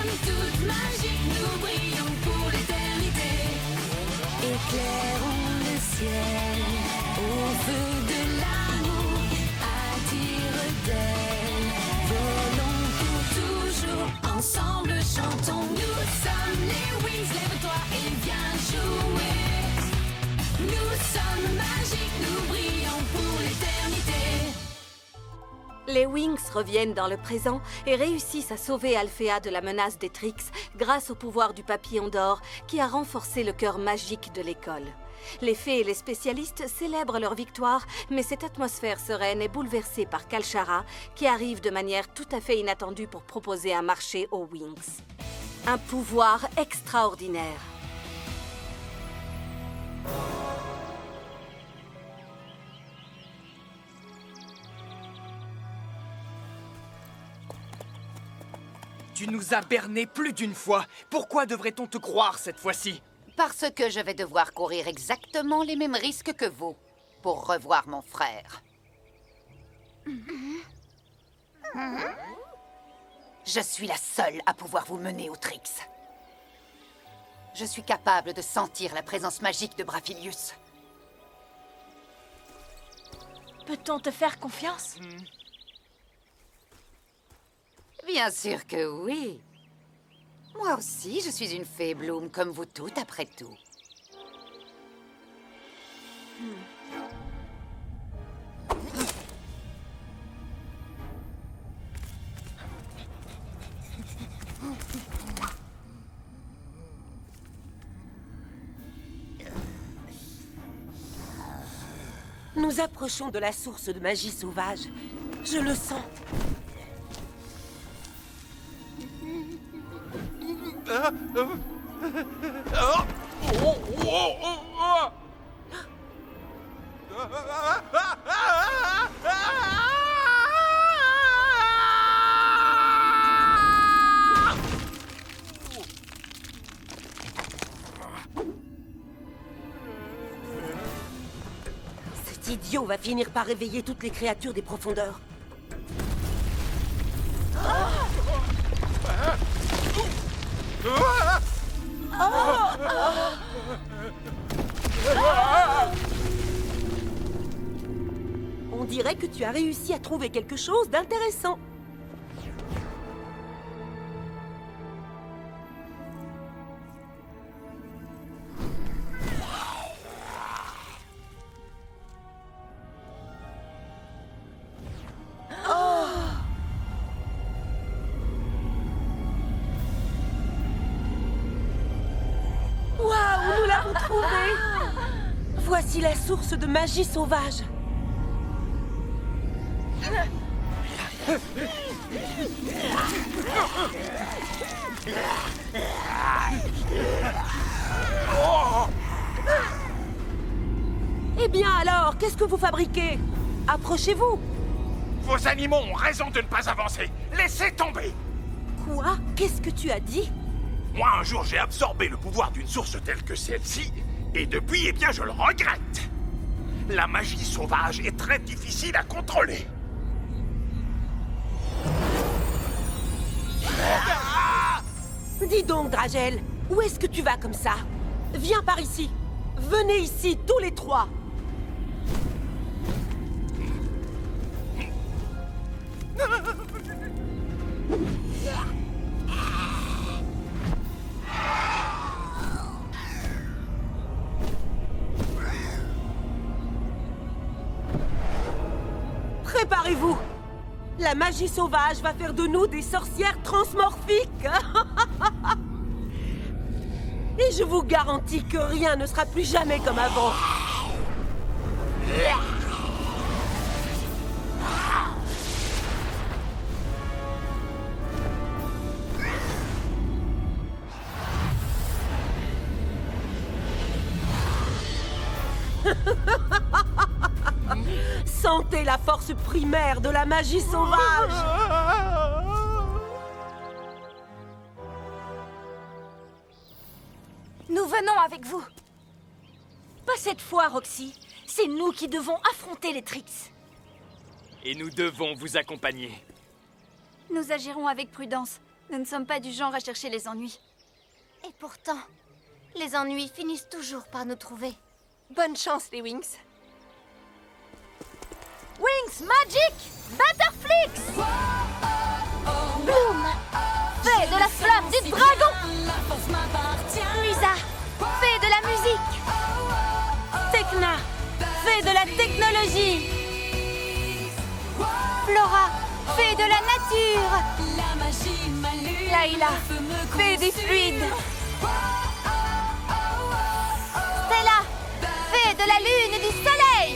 sommes toutes magiques, nous brillons pour l'éternité. Éclairons le ciel au feu de l'amour, attire d'elle, volons pour toujours, ensemble chantons. Nous sommes les Wings, lève-toi et viens jouer. Nous sommes magiques, nous brillons pour l'éternité. Les Wings reviennent dans le présent et réussissent à sauver Alphea de la menace des Trix grâce au pouvoir du papillon d'or qui a renforcé le cœur magique de l'école. Les fées et les spécialistes célèbrent leur victoire, mais cette atmosphère sereine est bouleversée par Kalshara qui arrive de manière tout à fait inattendue pour proposer un marché aux Wings. Un pouvoir extraordinaire. Tu nous as bernés plus d'une fois. Pourquoi devrait-on te croire cette fois-ci? Parce que je vais devoir courir exactement les mêmes risques que vous pour revoir mon frère. Je suis la seule à pouvoir vous mener au Trix. Je suis capable de sentir la présence magique de Brafilius. Peut-on te faire confiance? Bien sûr que oui. Moi aussi, je suis une fée Bloom comme vous toutes, après tout. Nous approchons de la source de magie sauvage. Je le sens. Cet idiot va finir par réveiller toutes les créatures des profondeurs. On dirait que tu as réussi à trouver quelque chose d'intéressant. Waouh, nous l'avons trouvé! Voici la source de magie sauvage. Eh bien alors, qu'est-ce que vous fabriquez? Approchez-vous. Vos animaux ont raison de ne pas avancer. Laissez tomber. Quoi? Qu'est-ce que tu as dit? Moi, un jour, j'ai absorbé le pouvoir d'une source telle que celle-ci, et depuis, eh bien, je le regrette. La magie sauvage est très difficile à contrôler. Dis donc, Dragel, où est-ce que tu vas comme ça? Viens par ici. Venez ici, tous les trois. Préparez-vous. La magie sauvage va faire de nous des sorcières transmorphiques. Et je vous garantis que rien ne sera plus jamais comme avant. Sentez la force primaire de la magie sauvage. Nous venons avec vous. Pas cette fois, Roxy. C'est nous qui devons affronter les Trix. Et nous devons vous accompagner. Nous agirons avec prudence, Nous ne sommes pas du genre à chercher les ennuis. Et pourtant, les ennuis finissent toujours par nous trouver. Bonne chance, les Wings. Wings Magic Butterflix! Bloom, fée de la flamme du dragon! Musa, fée de la musique! Tekna, fée de la technologie! Flora, fée de la nature! Layla, fée des fluides! Stella, fée de la lune et du soleil!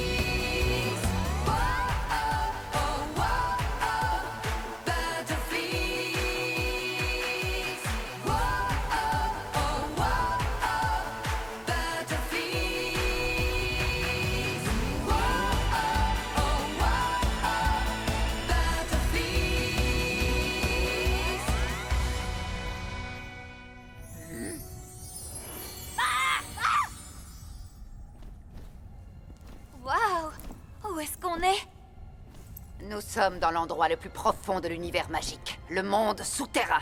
Waouh! Où est-ce qu'on est? Nous sommes dans l'endroit le plus profond de l'univers magique, le monde souterrain.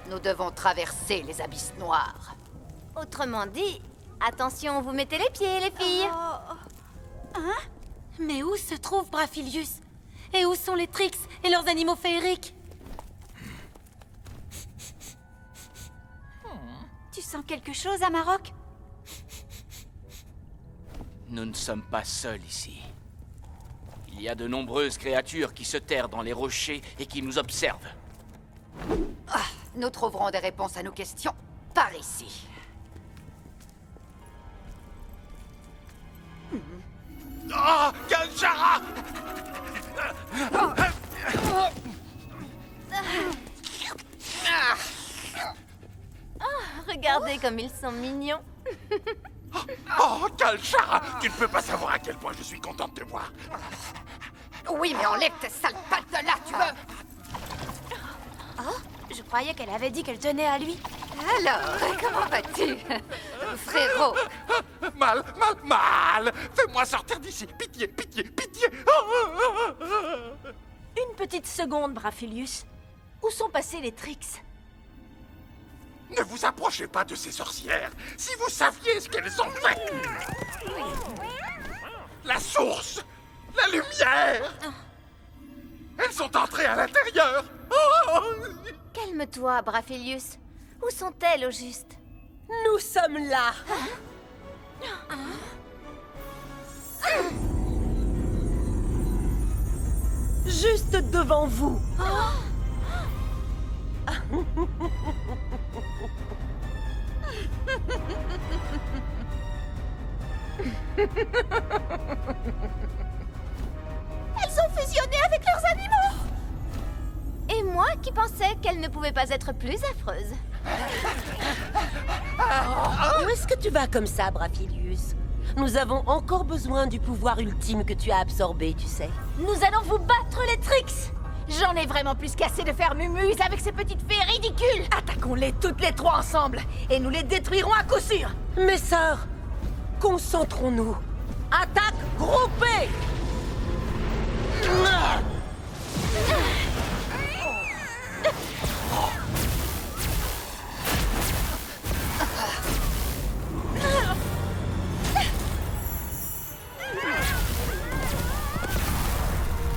Nous devons traverser les abysses noirs. Autrement dit, attention, vous mettez les pieds, les filles! Hein? Mais où se trouve Brafilius? Et où sont les Trix et leurs animaux féeriques? Tu sens quelque chose, Amarok? Nous ne sommes pas seuls ici. Il y a de nombreuses créatures qui se terrent dans les rochers et qui nous observent. Nous trouverons des réponses à nos questions par ici. Oh, Kalshara! Regardez comme ils sont mignons. Oh, Kalshara! Tu ne peux pas savoir à quel point je suis contente de te voir. Oui, mais enlève tes sales pattes de là, tu veux? Oh, je croyais qu'elle avait dit qu'elle tenait à lui. Alors, comment vas-tu, frérot? Mal, mal, mal! Fais-moi sortir d'ici! Pitié, pitié, pitié! Une petite seconde, Brafilius. Où sont passés les Trix? Ne vous approchez pas de ces sorcières! Si vous saviez ce qu'elles ont fait! La source! La lumière! Elles sont entrées à l'intérieur! Calme-toi, Brafilius. Où sont-elles au juste? Nous sommes là. Juste devant vous. Elles ont fusionné avec leurs animaux! Et moi qui pensais qu'elles ne pouvaient pas être plus affreuses. Où est-ce que tu vas comme ça, Brafilius? Nous avons encore besoin du pouvoir ultime que tu as absorbé, tu sais. Nous allons vous battre, les Trix! J'en ai vraiment plus qu'assez de faire mumuse avec ces petites fées ridicules! Attaquons-les toutes les trois ensemble, et nous les détruirons à coup sûr! Mes sœurs, concentrons-nous. Attaque groupée!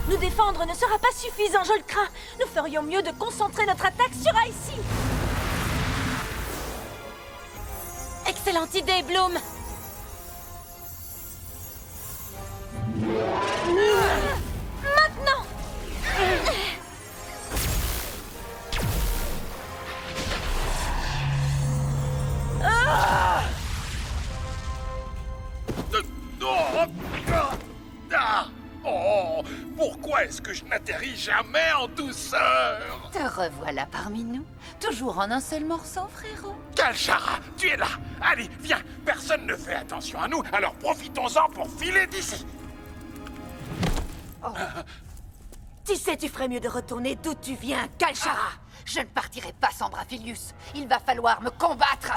Nous défendre ne sera pas suffisant, je le crains. Nous ferions mieux de concentrer notre attaque sur Icy. Excellente idée, Bloom. Maintenant. Oh, pourquoi est-ce que je n'atterris jamais en douceur? Te revoilà parmi nous, toujours en un seul morceau, frérot. Kalshara, tu es là. Allez, viens. Personne ne fait attention à nous, alors profitons-en pour filer d'ici. Tu sais, tu ferais mieux de retourner d'où tu viens, Kalshara. Je ne partirai pas sans Brafilius. Il va falloir me combattre.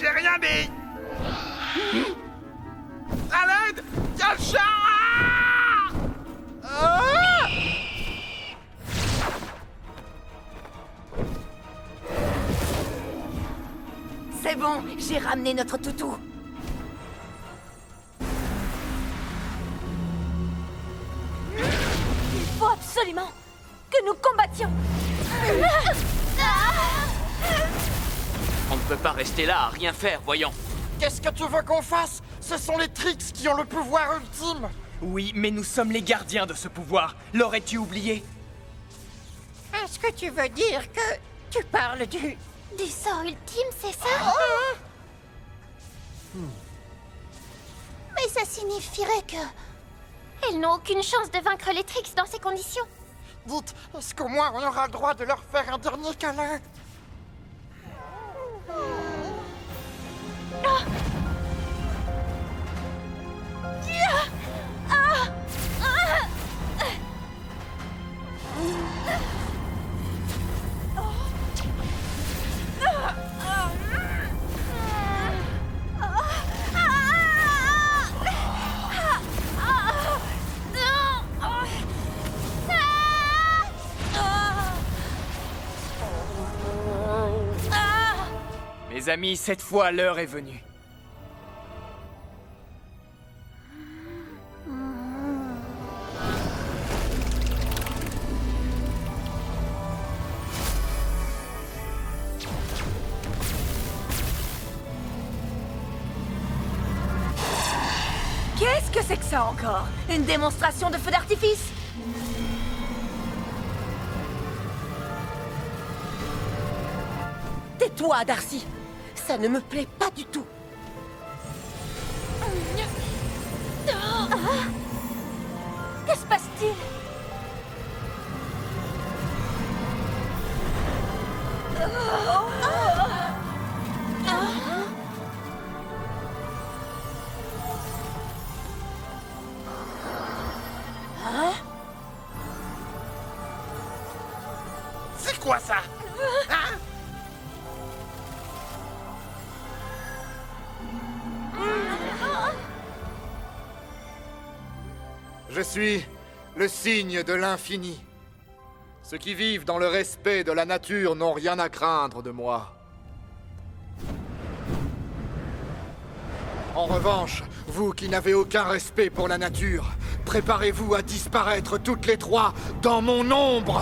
j'ai rien dit. À l'aide! Y'a le chat! C'est bon, j'ai ramené notre toutou. Il faut absolument que nous combattions. On ne peut pas rester là à rien faire, voyons. Qu'est-ce que tu veux qu'on fasse? Ce sont les Trix qui ont le pouvoir ultime. Oui, mais nous sommes les gardiens de ce pouvoir. L'aurais-tu oublié? Est-ce que tu veux dire que tu parles du sort ultime, c'est ça? Mais ça signifierait que... elles n'ont aucune chance de vaincre les Trix dans ces conditions. Dites, est-ce qu'au moins on aura le droit de leur faire un dernier câlin? Mes amis, cette fois l'heure est venue. Qu'est-ce que c'est que ça encore? Une démonstration de feu d'artifice? Tais-toi, Darcy. Ça ne me plaît pas du tout. Que se passe-t-il? C'est quoi ça? Hein? Je suis le signe de l'infini. Ceux qui vivent dans le respect de la nature n'ont rien à craindre de moi. En revanche, vous qui n'avez aucun respect pour la nature, préparez-vous à disparaître toutes les trois dans mon ombre!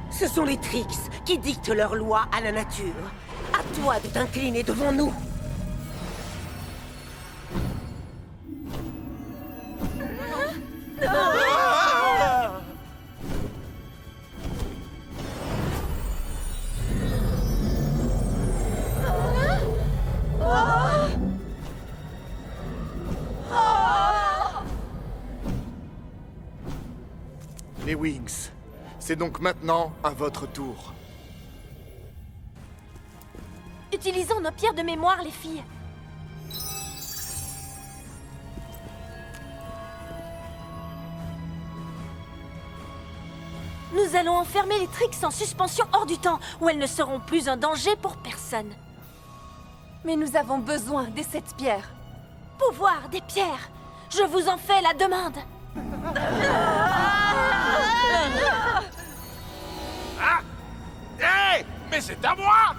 Ce sont les Trix qui dictent leurs lois à la nature. À toi de t'incliner devant nous. Les Wings, c'est donc maintenant à votre tour. Utilisons nos pierres de mémoire, les filles. Nous allons enfermer les Trix en suspension hors du temps, où elles ne seront plus un danger pour personne. Mais nous avons besoin des 7 pierres. Pouvoir des pierres, je vous en fais la demande. Ah! Hé! Mais c'est à moi!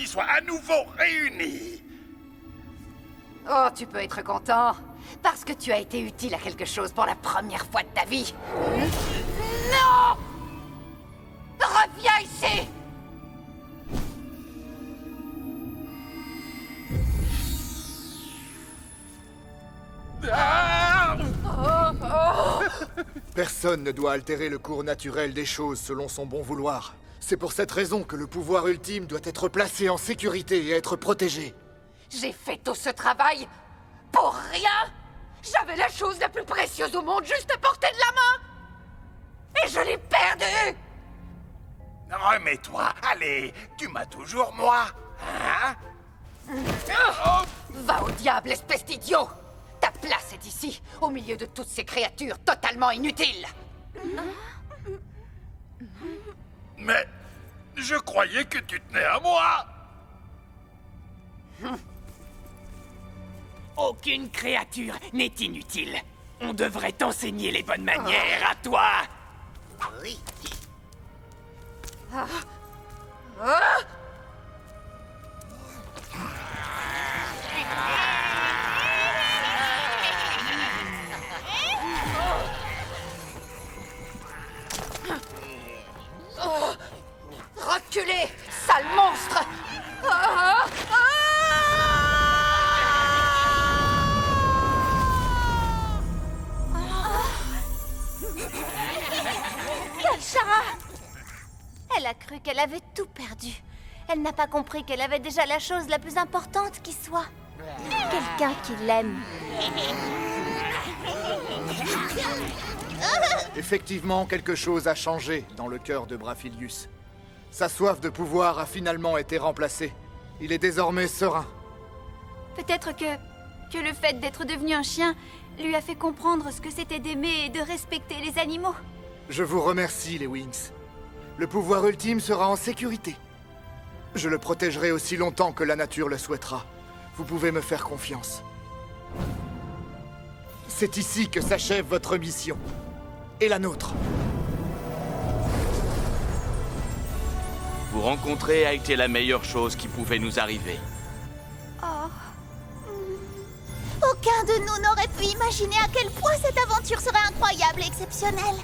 magie soit à nouveau réunie. Oh, tu peux être content. Parce que tu as été utile à quelque chose pour la première fois de ta vie. Non! Reviens ici! Personne ne doit altérer le cours naturel des choses selon son bon vouloir. C'est pour cette raison que le pouvoir ultime doit être placé en sécurité et être protégé. J'ai fait tout ce travail pour rien! J'avais la chose la plus précieuse au monde juste à portée de la main! Et je l'ai perdue! Remets-toi, allez, tu m'as toujours moi, hein? Va au diable, espèce d'idiot! Ta place est ici, au milieu de toutes ces créatures totalement inutiles! Mais je croyais que tu tenais à moi! Aucune créature n'est inutile. On devrait t'enseigner les bonnes manières à toi. Oui. Reculez, sale monstre! Kalshara! Elle a cru qu'elle avait tout perdu. Elle n'a pas compris qu'elle avait déjà la chose la plus importante qui soit. Quelqu'un qui l'aime. Effectivement, quelque chose a changé dans le cœur de Brafilius. Sa soif de pouvoir a finalement été remplacée. Il est désormais serein. Peut-être que le fait d'être devenu un chien lui a fait comprendre ce que c'était d'aimer et de respecter les animaux. Je vous remercie, les Wings. Le pouvoir ultime sera en sécurité. Je le protégerai aussi longtemps que la nature le souhaitera. Vous pouvez me faire confiance. C'est ici que s'achève votre mission. Et la nôtre. Vous rencontrer a été la meilleure chose qui pouvait nous arriver. Oh. Aucun de nous n'aurait pu imaginer à quel point cette aventure serait incroyable et exceptionnelle.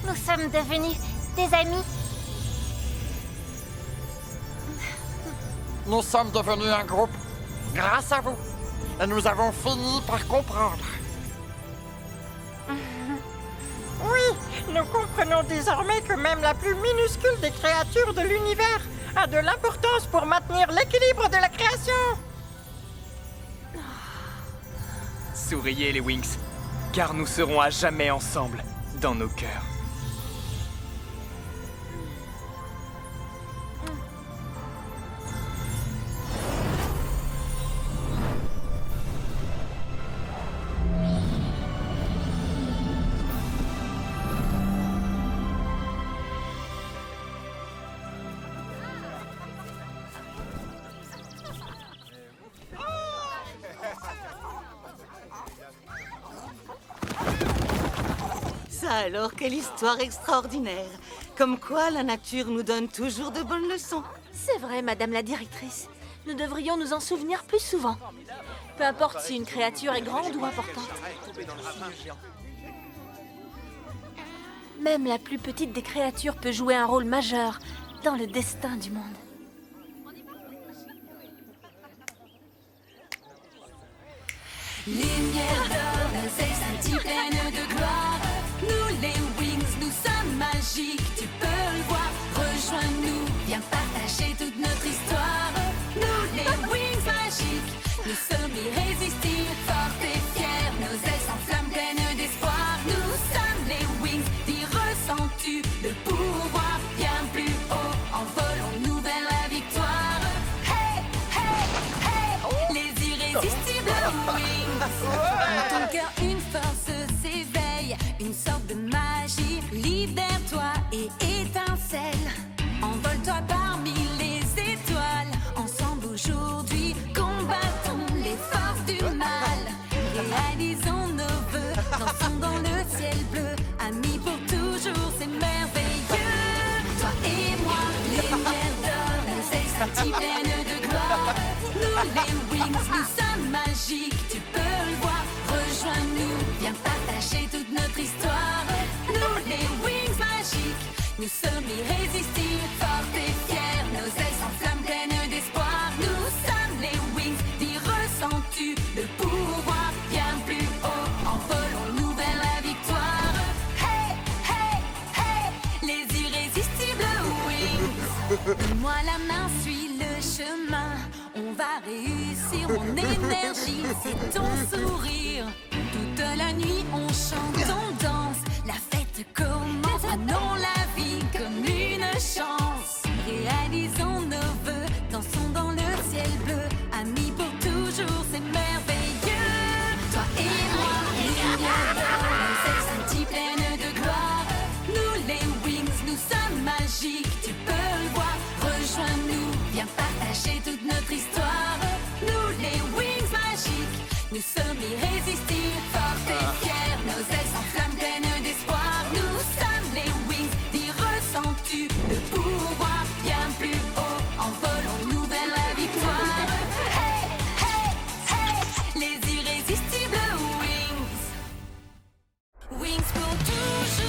Nous sommes devenus des amis. Nous sommes devenus un groupe grâce à vous. Et nous avons fini par comprendre. Oui, nous comprenons désormais que même la plus minuscule des créatures de l'univers a de l'importance pour maintenir l'équilibre de la création. Souriez les Wings, car nous serons à jamais ensemble dans nos cœurs. Ça alors, quelle histoire extraordinaire! Comme quoi la nature nous donne toujours de bonnes leçons. C'est vrai, madame la directrice. Nous devrions nous en souvenir plus souvent. Peu importe si une créature est grande ou importante. Même la plus petite des créatures peut jouer un rôle majeur dans le destin du monde. Lumière d'or, nos scintille pleine de gloire. Nous les Wings, nous sommes magiques, tu peux le voir. Rejoins-nous, viens partager toute notre histoire. Nous les Wings magiques, nous sommes irrésistibles, forts et fiers. Nos ailes s'enflamment pleines d'espoir. Nous sommes les Wings, t'y ressens-tu le pouvoir bien plus haut? Envolons-nous vers la victoire. Hey, hey, hey, les irrésistibles Wings. En ton cœur, une force s'éveille, une sorte de magie. Libère-toi et mon énergie, c'est ton sourire. Toute la nuit, on chante, on danse. La fête commence, prenons la vie comme une chance. Réalisons nos vœux, dansons dans le ciel bleu. Amis pour toujours, c'est merveilleux. Toi et moi, nos ex un petit pleine de gloire. Nous les Wings, nous sommes magiques, tu peux le voir. Rejoins-nous, viens partager toute notre histoire. Nous les Wings magiques, nous sommes irrésistibles, forts et fiers. Nos ailes s'enflamment pleines d'espoir. Nous sommes les Wings, dis ressens-tu le pouvoir bien plus haut? Envolons-nous vers la victoire. Hey, hey, hey, les irrésistibles Wings. Wings pour toujours.